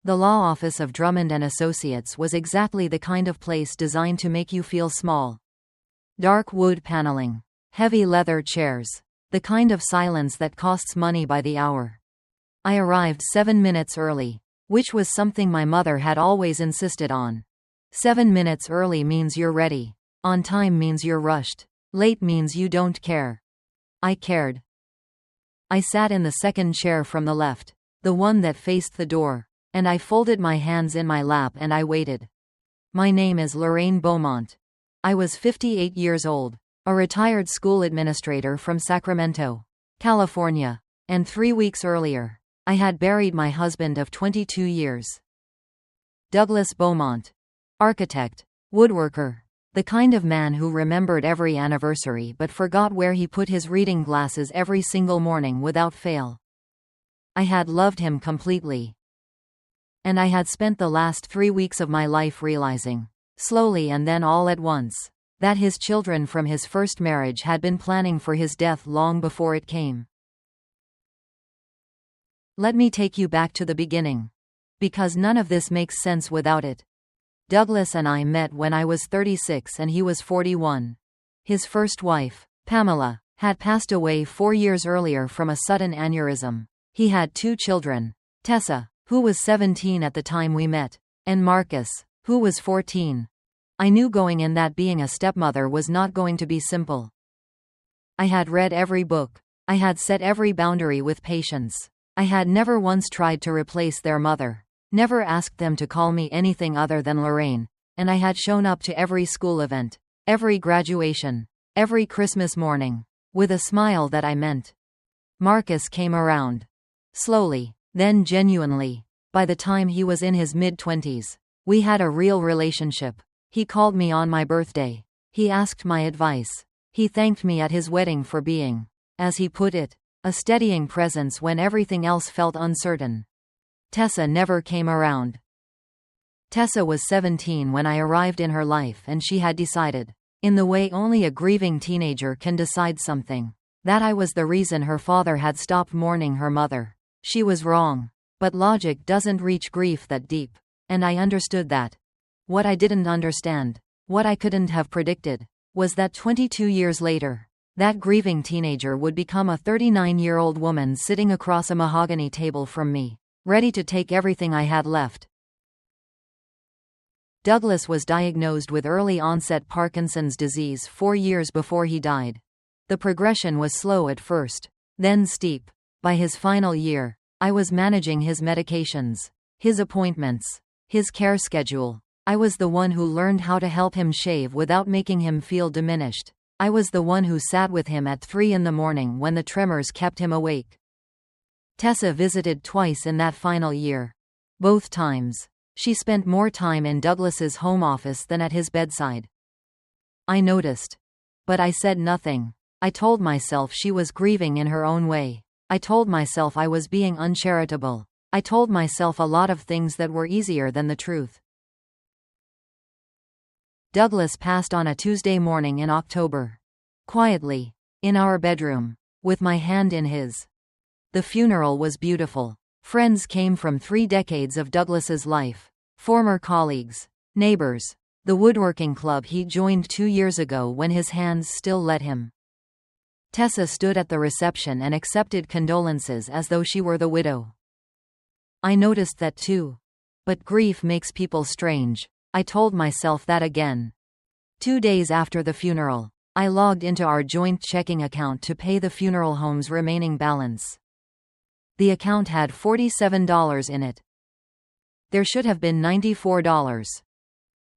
The law office of Drummond and Associates was exactly the kind of place designed to make you feel small. Dark wood paneling. Heavy leather chairs. The kind of silence that costs money by the hour. I arrived 7 minutes early, which was something my mother had always insisted on. 7 minutes early means you're ready. On time means you're rushed. Late means you don't care. I cared. I sat in the second chair from the left, the one that faced the door, and I folded my hands in my lap and I waited. My name is Lorraine Beaumont. I was 58 years old, a retired school administrator from Sacramento, California, and 3 weeks earlier, I had buried my husband of 22 years. Douglas Beaumont. Architect. Woodworker. The kind of man who remembered every anniversary but forgot where he put his reading glasses every single morning without fail. I had loved him completely. And I had spent the last 3 weeks of my life realizing, slowly and then all at once, that his children from his first marriage had been planning for his death long before it came. Let me take you back to the beginning. Because none of this makes sense without it. Douglas and I met when I was 36 and he was 41. His first wife, Pamela, had passed away 4 years earlier from a sudden aneurysm. He had 2 children, Tessa, who was 17 at the time we met, and Marcus, who was 14. I knew going in that being a stepmother was not going to be simple. I had read every book. I had set every boundary with patience. I had never once tried to replace their mother. Never asked them to call me anything other than Lorraine, and I had shown up to every school event, every graduation, every Christmas morning, with a smile that I meant. Marcus came around. Slowly, then genuinely. By the time he was in his mid-20s, we had a real relationship. He called me on my birthday. He asked my advice. He thanked me at his wedding for being, as he put it, a steadying presence when everything else felt uncertain. Tessa never came around. Tessa was 17 when I arrived in her life and she had decided, in the way only a grieving teenager can decide something, that I was the reason her father had stopped mourning her mother. She was wrong. But logic doesn't reach grief that deep. And I understood that. What I didn't understand, what I couldn't have predicted, was that 22 years later, that grieving teenager would become a 39-year-old woman sitting across a mahogany table from me, ready to take everything I had left. Douglas was diagnosed with early-onset Parkinson's disease 4 years before he died. The progression was slow at first, then steep. By his final year, I was managing his medications, his appointments, his care schedule. I was the one who learned how to help him shave without making him feel diminished. I was the one who sat with him at 3 in the morning when the tremors kept him awake. Tessa visited twice in that final year. Both times, she spent more time in Douglas's home office than at his bedside. I noticed. But I said nothing. I told myself she was grieving in her own way. I told myself I was being uncharitable. I told myself a lot of things that were easier than the truth. Douglas passed on a Tuesday morning in October. Quietly, in our bedroom, with my hand in his. The funeral was beautiful. Friends came from 3 decades of Douglas's life. Former colleagues, neighbors, the woodworking club he joined 2 years ago when his hands still let him. Tessa stood at the reception and accepted condolences as though she were the widow. I noticed that too. But grief makes people strange. I told myself that again. 2 days after the funeral, I logged into our joint checking account to pay the funeral home's remaining balance. The account had $47 in it. There should have been $94.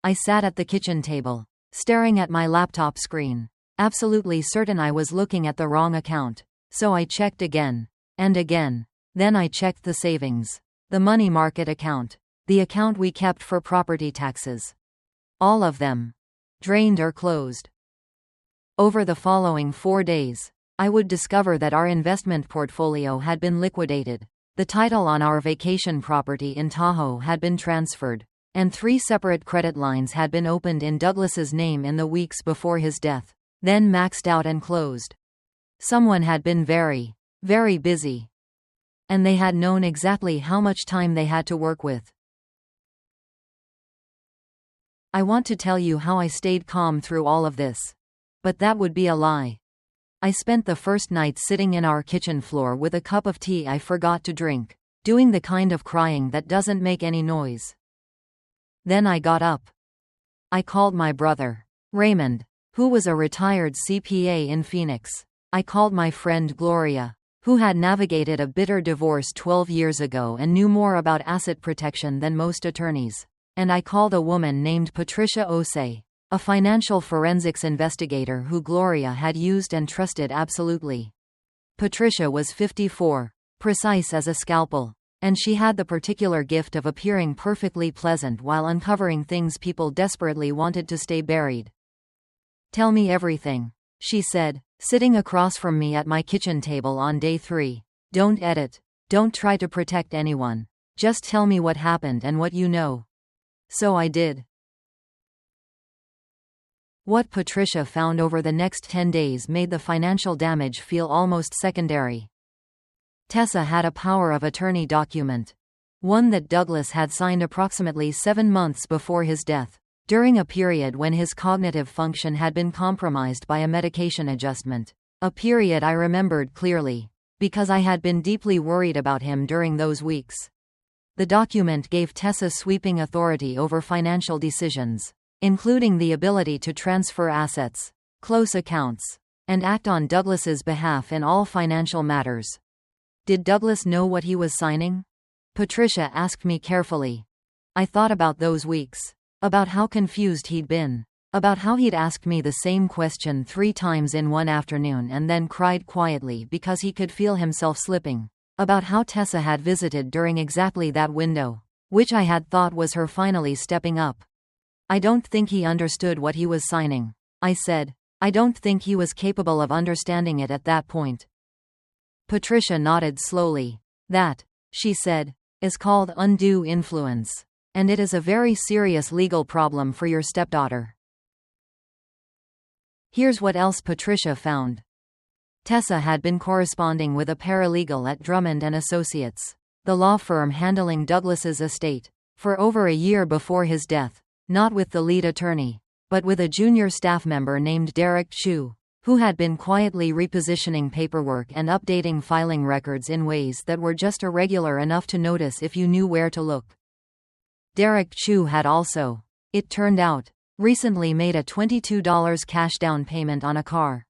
I sat at the kitchen table, staring at my laptop screen, absolutely certain I was looking at the wrong account, so I checked again, and again. Then I checked the savings, the money market account, the account we kept for property taxes. All of them. Drained or closed. Over the following 4 days, I would discover that our investment portfolio had been liquidated, the title on our vacation property in Tahoe had been transferred, and 3 separate credit lines had been opened in Douglas's name in the weeks before his death, then maxed out and closed. Someone had been very, very busy. And they had known exactly how much time they had to work with. I want to tell you how I stayed calm through all of this. But that would be a lie. I spent the first night sitting in our kitchen floor with a cup of tea I forgot to drink, doing the kind of crying that doesn't make any noise. Then I got up. I called my brother, Raymond, who was a retired CPA in Phoenix. I called my friend Gloria, who had navigated a bitter divorce 12 years ago and knew more about asset protection than most attorneys. And I called a woman named Patricia Osei, a financial forensics investigator who Gloria had used and trusted absolutely. Patricia was 54, precise as a scalpel, and she had the particular gift of appearing perfectly pleasant while uncovering things people desperately wanted to stay buried. "Tell me everything," she said, sitting across from me at my kitchen table on day 3. "Don't edit. Don't try to protect anyone. Just tell me what happened and what you know." So I did. What Patricia found over the next 10 days made the financial damage feel almost secondary. Tessa had a power of attorney document. One that Douglas had signed approximately 7 months before his death, during a period when his cognitive function had been compromised by a medication adjustment. A period I remembered clearly, because I had been deeply worried about him during those weeks. The document gave Tessa sweeping authority over financial decisions, including the ability to transfer assets, close accounts, and act on Douglas's behalf in all financial matters. Did Douglas know what he was signing? Patricia asked me carefully. I thought about those weeks, about how confused he'd been, about how he'd asked me the same question 3 times in one afternoon and then cried quietly because he could feel himself slipping. About how Tessa had visited during exactly that window, which I had thought was her finally stepping up. "I don't think he understood what he was signing," I said. "I don't think he was capable of understanding it at that point." Patricia nodded slowly. "That," she said, "is called undue influence. And it is a very serious legal problem for your stepdaughter." Here's what else Patricia found. Tessa had been corresponding with a paralegal at Drummond & Associates, the law firm handling Douglas's estate, for over a year before his death, not with the lead attorney, but with a junior staff member named Derek Chu, who had been quietly repositioning paperwork and updating filing records in ways that were just irregular enough to notice if you knew where to look. Derek Chu had also, it turned out, recently made a $22 cash down payment on a car.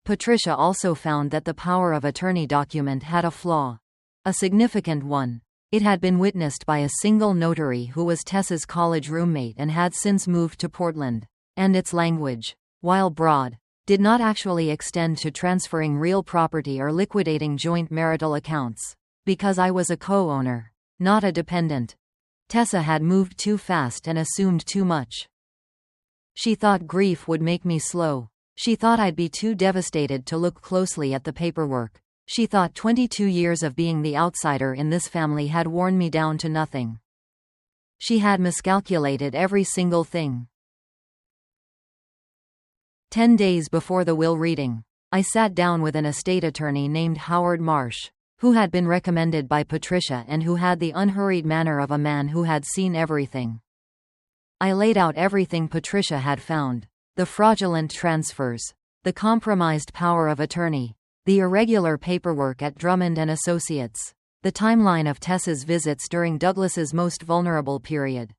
Patricia also found that the power of attorney document had a flaw. A significant one. It had been witnessed by a single notary who was Tessa's college roommate and had since moved to Portland. And its language, while broad, did not actually extend to transferring real property or liquidating joint marital accounts. Because I was a co-owner, not a dependent. Tessa had moved too fast and assumed too much. She thought grief would make me slow. She thought I'd be too devastated to look closely at the paperwork. She thought 22 years of being the outsider in this family had worn me down to nothing. She had miscalculated every single thing. 10 days before the will reading, I sat down with an estate attorney named Howard Marsh, who had been recommended by Patricia and who had the unhurried manner of a man who had seen everything. I laid out everything Patricia had found. The fraudulent transfers, the compromised power of attorney, the irregular paperwork at Drummond & Associates, the timeline of Tessa's visits during Douglas's most vulnerable period.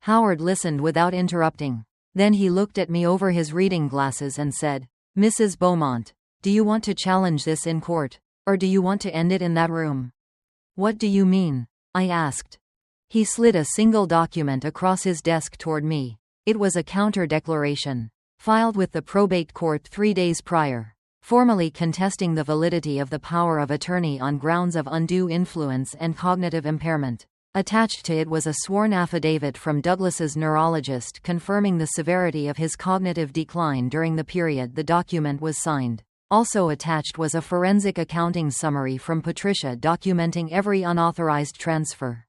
Howard listened without interrupting. Then he looked at me over his reading glasses and said, "Mrs. Beaumont, do you want to challenge this in court? Or do you want to end it in that room?" "What do you mean?" I asked. He slid a single document across his desk toward me. It was a counter-declaration, filed with the probate court 3 days prior, formally contesting the validity of the power of attorney on grounds of undue influence and cognitive impairment. Attached to it was a sworn affidavit from Douglas's neurologist confirming the severity of his cognitive decline during the period the document was signed. Also attached was a forensic accounting summary from Patricia documenting every unauthorized transfer.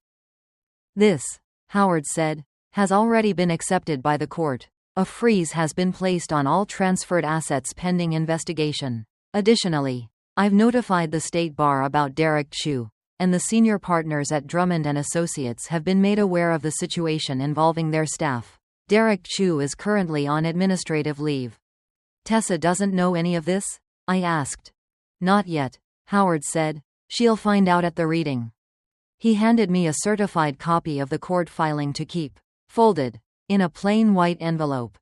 "This," Howard said, "has already been accepted by the court. A freeze has been placed on all transferred assets pending investigation. Additionally, I've notified the State Bar about Derek Chu, and the senior partners at Drummond and Associates have been made aware of the situation involving their staff. Derek Chu is currently on administrative leave. Tessa doesn't know any of this? I asked. Not yet, Howard said. She'll find out at the reading. He handed me a certified copy of the court filing to keep, folded, in a plain white envelope.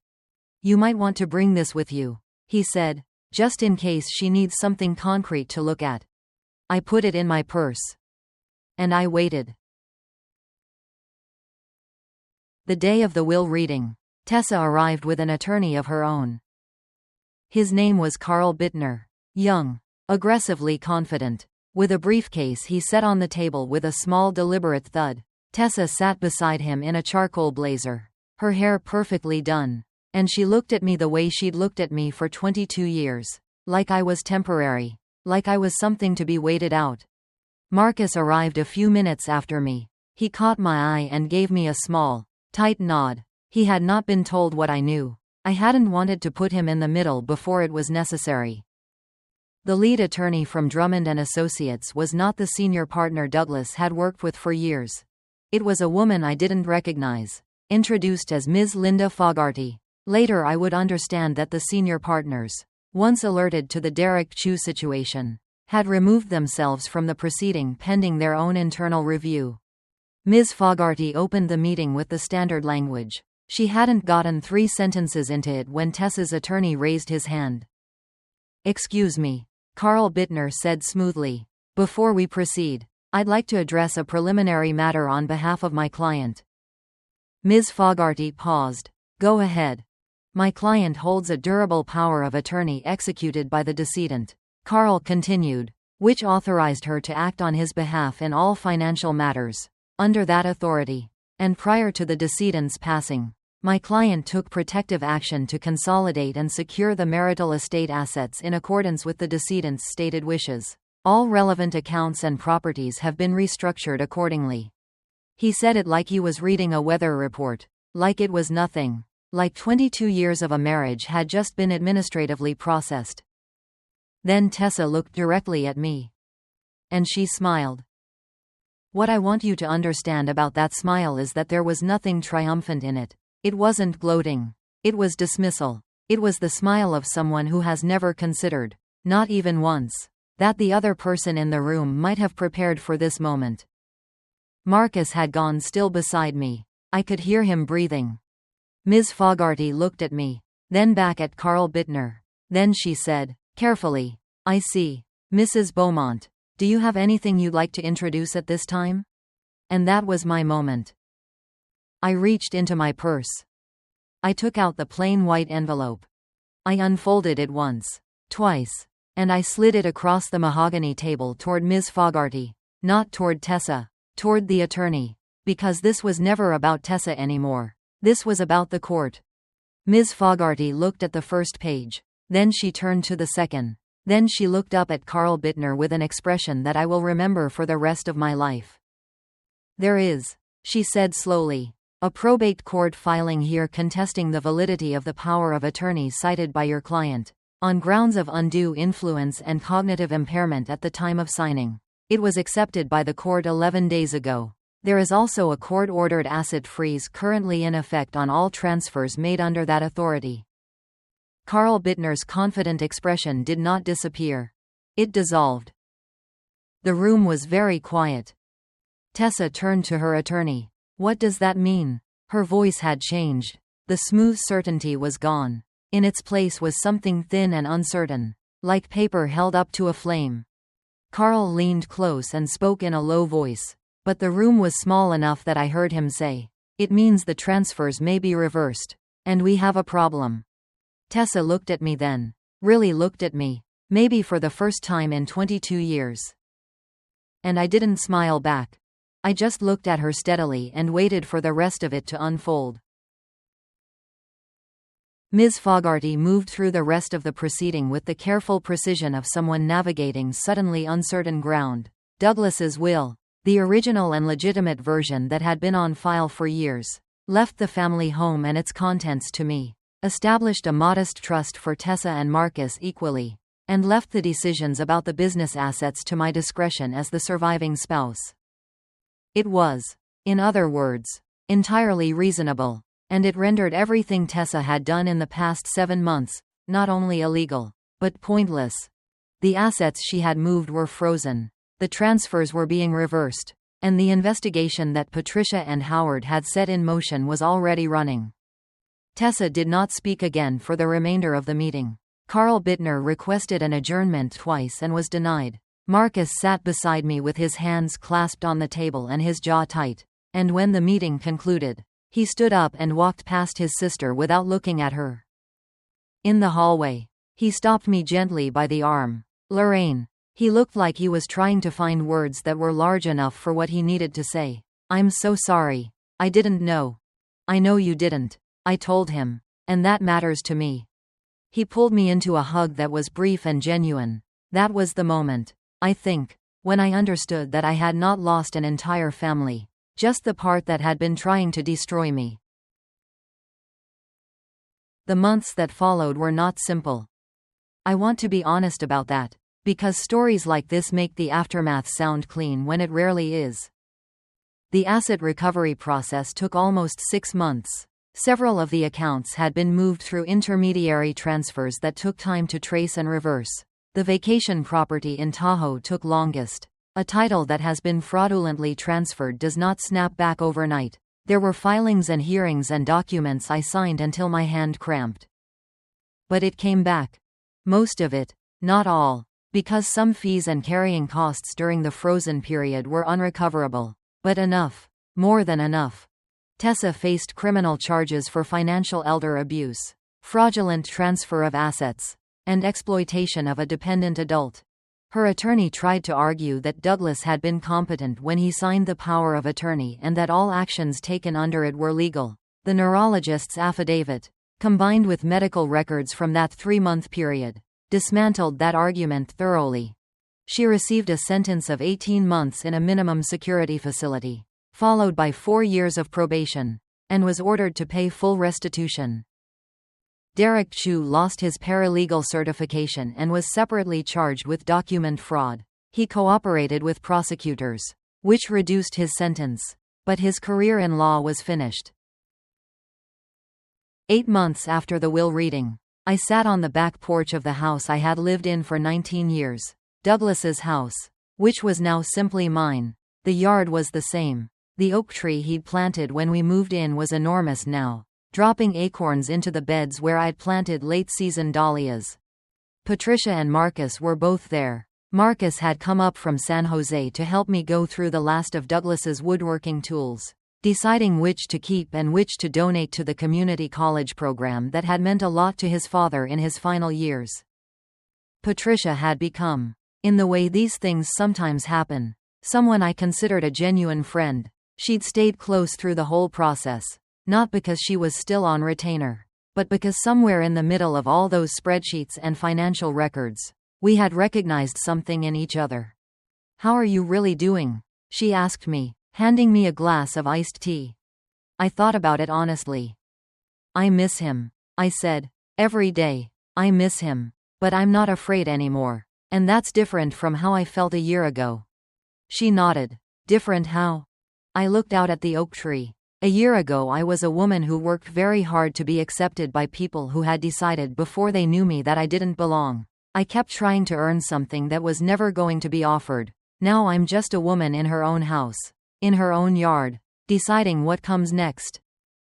You might want to bring this with you, he said, just in case she needs something concrete to look at. I put it in my purse. And I waited. The day of the will reading, Tessa arrived with an attorney of her own. His name was Carl Bittner. Young, aggressively confident. With a briefcase he set on the table with a small deliberate thud. Tessa sat beside him in a charcoal blazer, her hair perfectly done. And she looked at me the way she'd looked at me for 22 years. Like I was temporary. Like I was something to be waited out. Marcus arrived a few minutes after me. He caught my eye and gave me a small, tight nod. He had not been told what I knew. I hadn't wanted to put him in the middle before it was necessary. The lead attorney from Drummond and Associates was not the senior partner Douglas had worked with for years. It was a woman I didn't recognize, introduced as Ms. Linda Fogarty. Later I would understand that the senior partners, once alerted to the Derek Chu situation, had removed themselves from the proceeding pending their own internal review. Ms. Fogarty opened the meeting with the standard language. She hadn't gotten 3 sentences into it when Tessa's attorney raised his hand. Excuse me, Carl Bittner said smoothly. Before we proceed, I'd like to address a preliminary matter on behalf of my client. Ms. Fogarty paused. Go ahead. My client holds a durable power of attorney executed by the decedent, Carl continued, which authorized her to act on his behalf in all financial matters. Under that authority, and prior to the decedent's passing, my client took protective action to consolidate and secure the marital estate assets in accordance with the decedent's stated wishes. All relevant accounts and properties have been restructured accordingly. He said it like he was reading a weather report, like it was nothing. Like 22 years of a marriage had just been administratively processed. Then Tessa looked directly at me. And she smiled. What I want you to understand about that smile is that there was nothing triumphant in it. It wasn't gloating. It was dismissal. It was the smile of someone who has never considered, not even once, that the other person in the room might have prepared for this moment. Marcus had gone still beside me. I could hear him breathing. Ms. Fogarty looked at me, then back at Carl Bittner. Then she said, carefully, I see. Mrs. Beaumont, do you have anything you'd like to introduce at this time? And that was my moment. I reached into my purse. I took out the plain white envelope. I unfolded it once, twice, and I slid it across the mahogany table toward Ms. Fogarty, not toward Tessa, toward the attorney, because this was never about Tessa anymore. This was about the court. Ms. Fogarty looked at the first page. Then she turned to the second. Then she looked up at Carl Bittner with an expression that I will remember for the rest of my life. There is, she said slowly, a probate court filing here contesting the validity of the power of attorney cited by your client, on grounds of undue influence and cognitive impairment at the time of signing. It was accepted by the court 11 days ago. There is also a court-ordered asset freeze currently in effect on all transfers made under that authority. Carl Bittner's confident expression did not disappear. It dissolved. The room was very quiet. Tessa turned to her attorney. What does that mean? Her voice had changed. The smooth certainty was gone. In its place was something thin and uncertain, like paper held up to a flame. Carl leaned close and spoke in a low voice. But the room was small enough that I heard him say, it means the transfers may be reversed. And we have a problem. Tessa looked at me then. Really looked at me. Maybe for the first time in 22 years. And I didn't smile back. I just looked at her steadily and waited for the rest of it to unfold. Ms. Fogarty moved through the rest of the proceeding with the careful precision of someone navigating suddenly uncertain ground. Douglas's will, the original and legitimate version that had been on file for years, left the family home and its contents to me, established a modest trust for Tessa and Marcus equally, and left the decisions about the business assets to my discretion as the surviving spouse. It was, in other words, entirely reasonable, and it rendered everything Tessa had done in the past 7 months, not only illegal, but pointless. The assets she had moved were frozen, the transfers were being reversed, and the investigation that Patricia and Howard had set in motion was already running. Tessa did not speak again for the remainder of the meeting. Carl Bittner requested an adjournment twice and was denied. Marcus sat beside me with his hands clasped on the table and his jaw tight, and when the meeting concluded, he stood up and walked past his sister without looking at her. In the hallway, he stopped me gently by the arm. "Lorraine." He looked like he was trying to find words that were large enough for what he needed to say. "I'm so sorry. I didn't know." "I know you didn't," I told him, "and that matters to me." He pulled me into a hug that was brief and genuine. That was the moment, I think, when I understood that I had not lost an entire family, just the part that had been trying to destroy me. The months that followed were not simple. I want to be honest about that, because stories like this make the aftermath sound clean when it rarely is. The asset recovery process took almost 6 months. Several of the accounts had been moved through intermediary transfers that took time to trace and reverse. The vacation property in Tahoe took longest. A title that has been fraudulently transferred does not snap back overnight. There were filings and hearings and documents I signed until my hand cramped. But it came back. Most of it, not all, because some fees and carrying costs during the frozen period were unrecoverable. But enough. More than enough. Tessa faced criminal charges for financial elder abuse, fraudulent transfer of assets, and exploitation of a dependent adult. Her attorney tried to argue that Douglas had been competent when he signed the power of attorney and that all actions taken under it were legal. The neurologist's affidavit, combined with medical records from that 3-month period, dismantled that argument thoroughly. She received a sentence of 18 months in a minimum security facility, followed by 4 years of probation, and was ordered to pay full restitution. Derek Chu lost his paralegal certification and was separately charged with document fraud. He cooperated with prosecutors, which reduced his sentence, but his career in law was finished. 8 months after the will reading, I sat on the back porch of the house I had lived in for 19 years, Douglas's house, which was now simply mine. The yard was the same. The oak tree he'd planted when we moved in was enormous now, dropping acorns into the beds where I'd planted late-season dahlias. Patricia and Marcus were both there. Marcus had come up from San Jose to help me go through the last of Douglas's woodworking tools, deciding which to keep and which to donate to the community college program that had meant a lot to his father in his final years. Patricia had become, in the way these things sometimes happen, someone I considered a genuine friend. She'd stayed close through the whole process, not because she was still on retainer, but because somewhere in the middle of all those spreadsheets and financial records, we had recognized something in each other. "How are you really doing?" she asked me, handing me a glass of iced tea. I thought about it honestly. "I miss him," I said. "Every day. I miss him. But I'm not afraid anymore. And that's different from how I felt a year ago." She nodded. "Different how?" I looked out at the oak tree. A year ago I was a woman who worked very hard to be accepted by people who had decided before they knew me that I didn't belong. I kept trying to earn something that was never going to be offered. Now I'm just a woman in her own house, in her own yard, deciding what comes next.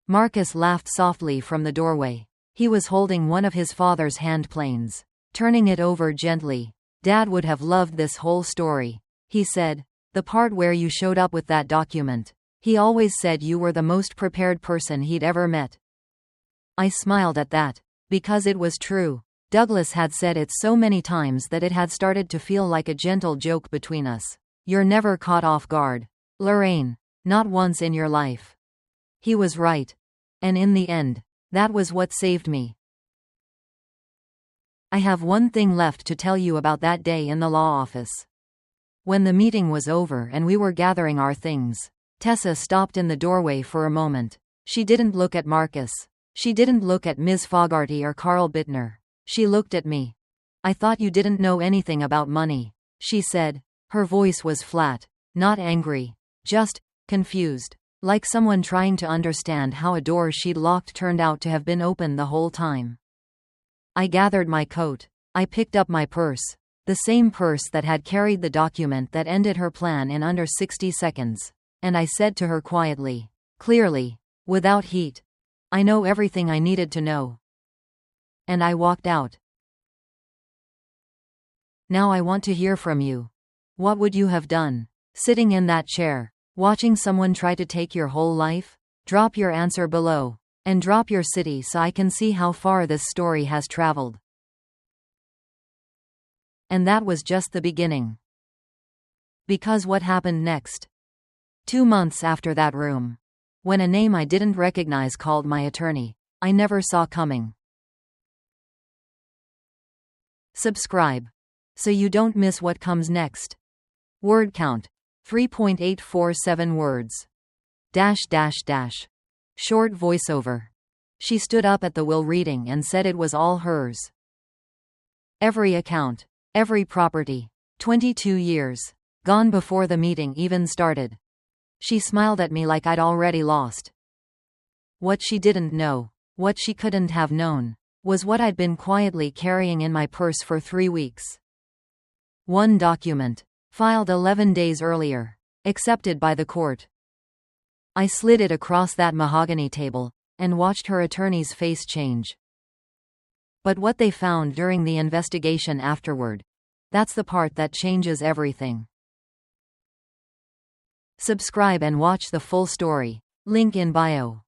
Marcus laughed softly from the doorway. He was holding one of his father's hand planes, turning it over gently. "Dad would have loved this whole story," he said. "The part where you showed up with that document. He always said you were the most prepared person he'd ever met." I smiled at that, because it was true. Douglas had said it so many times that it had started to feel like a gentle joke between us. "You're never caught off guard, Lorraine. Not once in your life." He was right. And in the end, that was what saved me. I have one thing left to tell you about that day in the law office. When the meeting was over and we were gathering our things, Tessa stopped in the doorway for a moment. She didn't look at Marcus. She didn't look at Ms. Fogarty or Carl Bittner. She looked at me. I thought you didn't know anything about money, she said. Her voice was flat. Not angry. Just confused. Like someone trying to understand how a door she'd locked turned out to have been open the whole time. I gathered my coat. I picked up my purse. The same purse that had carried the document that ended her plan in under 60 seconds. And I said to her quietly, clearly, without heat, I know everything I needed to know. And I walked out. Now I want to hear from you. What would you have done? Sitting in that chair, watching someone try to take your whole life? Drop your answer below. And drop your city so I can see how far this story has traveled. And that was just the beginning. Because what happened next? 2 months after that room. When a name I didn't recognize called my attorney, I never saw coming. Subscribe. So you don't miss what comes next. Word count. 3.847 words. -- Short voiceover. She stood up at the will reading and said it was all hers. Every account. Every property. 22 years. Gone before the meeting even started. She smiled at me like I'd already lost. What she didn't know, what she couldn't have known, was what I'd been quietly carrying in my purse for 3 weeks. One document. Filed 11 days earlier. Accepted by the court. I slid it across that mahogany table, and watched her attorney's face change. But what they found during the investigation afterward, that's the part that changes everything. Subscribe and watch the full story. Link in bio.